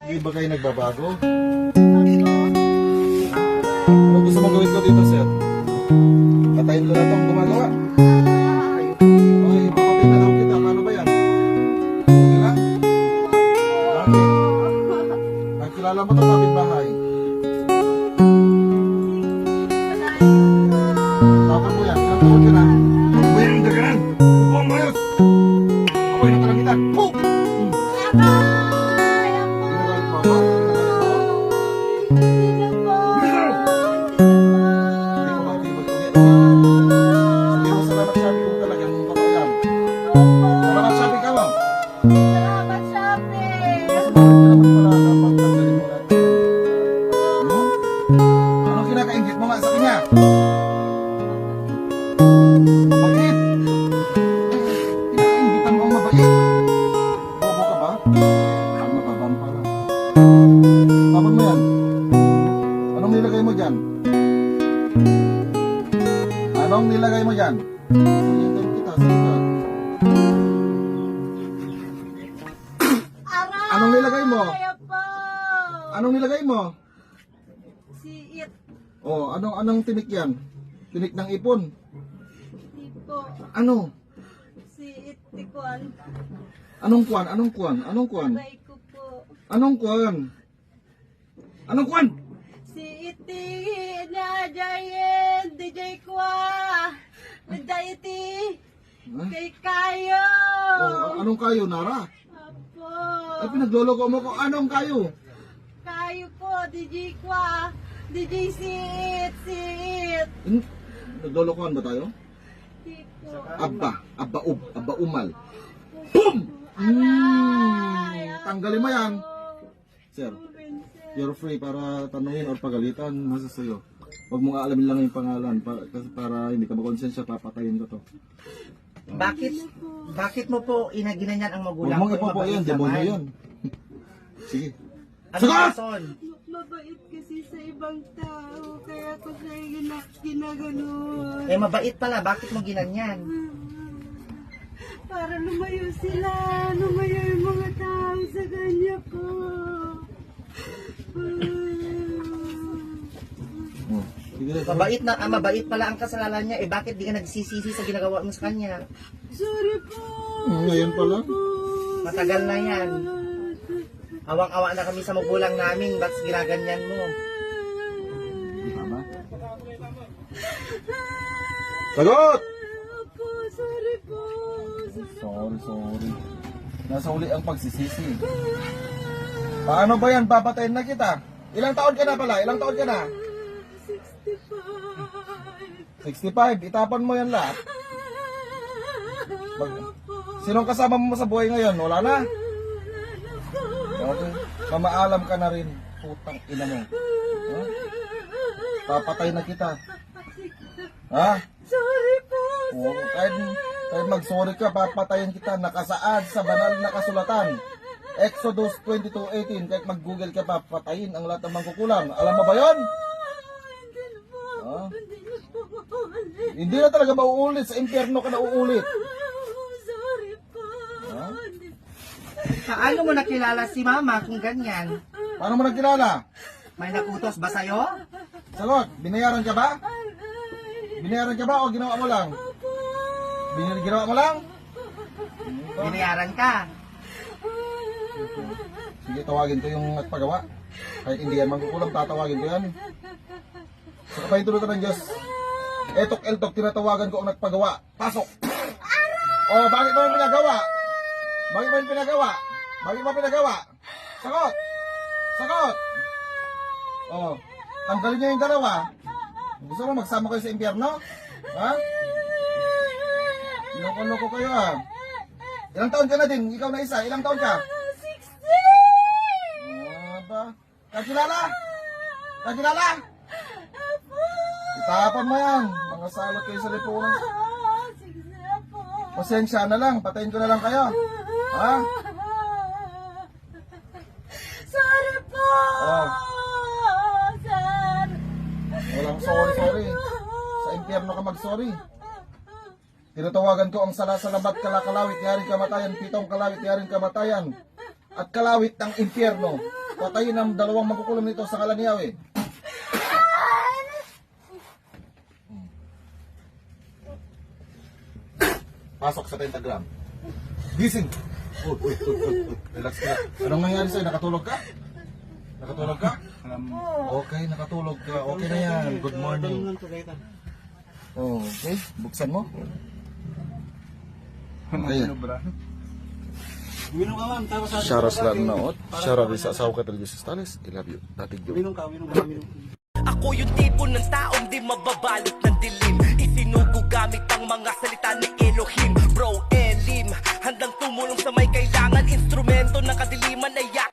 Hindi ba kayo nagbabago? Ano gusto mong gawin ko dito, sir? Patayin ko na itong gumagawa. Okay, papatay na lang kita. Paano ba yan? Okay lang? Bakit? Nakilala mo itong kapitbahay? Tapan mo yan. Ilang taon ka na? Buhay ang dagaran! Buhay ang mayos! Ako'y natalangitan. Puh! Anong nilagay mo dyan? Anong nilagay mo? Anong nilagay mo? Siit. Oh, anong tinik yan? Tinik ng ipon? Tipo. Ano? Siit. Tikuan. Anong kuwan? Anong kuwan? Anong kuwan? Sabay ko po. Anong kuwan? Anong kuwan? Siit. Na Jayen. DJ Kwa. Daiti. Huh? Kay Kayo. Oh, anong kayo, Nara? Apo. Ay, pinagloloko mo ko. Anong kayo? Kayo po. DJ Kwa. DJ Siit. Siit. Naglolokohan ba tayo? Tipo. Abba umal. Boom! Tanggalin mo yan. Sir, you're free para tanungin or pagalitan. Nasa sa'yo. Huwag mong aalamin lang yung pangalan kasi para hindi ka makonsensya, papatayin ko to. Bakit mo po inaginanyan ang Huwag magulang mong ipopo yan, demonyo yan. Sige. Ano Sagot! rason? Mabait kasi sa ibang tao. Kaya ko siya ginaganon. Eh mabait pala, bakit mo ginanyan? Para lumayo sila. Lumayo yung mga tao sa kanya po. Oh, sige na. Mabait pala ang kasalanan niya, eh bakit di ka nagsisisi sa ginagawa mo sa kanya? Sorry po. Ngayon pala. Matagal na yan. Awang-awa na kami sa magulang namin, bakit ginaganyan mo? Tama? Sagot! Opo, sorry po. Sorry. Nasa uli ang pagsisisi. Paano ba yan? Papatayin na kita. Ilang taon ka na pala? Ilang taon ka na? 65. Itapan mo yan lahat. Sinong kasama mo sa buhay ngayon? Wala na? Okay. Mamaalam ka na rin. Putang ina mo. Ha? Papatay na kita. Ha? Sorry po. O, kahit mag-sorry ka, papatayin kita. Nakasaad sa banal na kasulatan. Exodus 22:18. Kahit mag-google ka, papatayin ang lahat ng mangkukulam. Alam mo ba yun? Ha? Hindi na talaga mauulit. Sa impyerno ka na uulit. Sorry po. Ha? Paano mo nakilala si mama kung ganyan? Paano mo nagkilala? May nakutos ba sa'yo? Sagot, binayaran ka ba? Binayaran ka ba o ginawa mo lang? Ginawa mo lang? Binayaran ka. Sige, tawagin ko yung nagpagawa. Kahit hindi yan mangkukulam, tatawagin ko yan. Sa kapahintulot ng Diyos, etok eltok, tinatawagan ko ang nagpagawa. Pasok! Oh, bakit mo yung pinagawa? Bakit mo yung pinagawa? Bakit mo pinagawa? Sagot! Sagot! Oh, tanggalin niyo yung dalawa. Gusto mo magsama kayo sa impyerno? Ha? Loko-loko kayo ha. Ilang taon ka na din? Ikaw na isa. Ilang taon ka? 60! Ba? Kakilala? Kakilala? Itapan mo yan. Mga salot kayo sa lipunan. Pasensya na lang. Patayin ko na lang kayo. Ha? Sorry po! Oh. Sir! Walang sorry. Sa impyerno ka mag-sorry. Tinatawagan ko ang sala sa labat, kalakalawit, yaring kamatayan, pitong kalawit, yaring kamatayan. at kalawit ng impyerno. Patayin ang dalawang magkukulam nito sa ngalan ni Yahweh. Pasok sa pentagram. Gising. Relax ka. Anong nangyari sa'yo? Nakatulog ka? Nakatulog ka? Okay, nakatulog ka. Okay na yan. Good morning. Okay, buksan mo. Ayan. Sharas lang naot. Sharas sa asawa ka talaga sa stalis. I love you. Dating yun. Ako yung tipo ng taong di mababalot ng dilim. Isinugo gamit ang mga salita ni Elohim. Bro, Elim, handang tumulong sa may kailangan. Instrumento ng kadiliman ay